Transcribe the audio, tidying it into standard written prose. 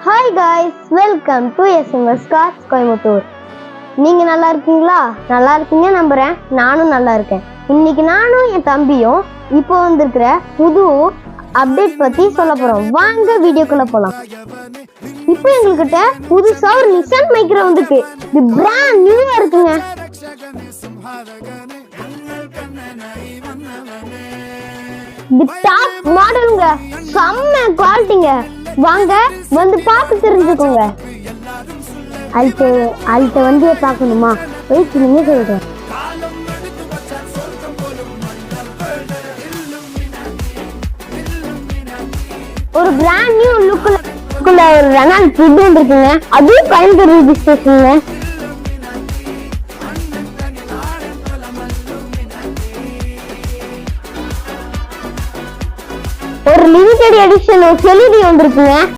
Hi guys, welcome to SMS cars Coimbatore. நீங்கள் நல்லா இருக்கீங்களா? நல்லா இருக்கீங்க நம்புகிறேன். நானும் நல்லா இருக்கேன். இன்னைக்கு நானும் என் தம்பியும் இப்போ வந்திருக்கிற புது அப்டேட் பற்றி சொல்ல போகிறோம். வாங்க வீடியோக்குள்ளே போகலாம். இப்போ எங்ககிட்ட புதுசாக ஒரு நிசான் மைக்ரோ வந்துருக்கு. இது பிராண்ட் நியூவாக இருக்குங்க. இது டாப் மாடலுங்க, செம்ம குவாலிட்டிங்க. வாங்க வந்து பார்த்து தெரிஞ்சுக்கோங்க. அல்ட்ட வண்டியை பார்க்கணுமா? வெயிட் நீங்க சொல்றேன். ஒரு பிராண்ட் நியூ லுக்குள்ள ஒரு ரெனால்ட் ட்விட் இருக்குங்க. அதுவும் கோயம்புத்தூர் ரெஜிஸ்ட்ரேஷனுங்க. ஒரு லிமிடெட் எடிஷன் ஒரு எல்இடி வந்திருக்குங்க.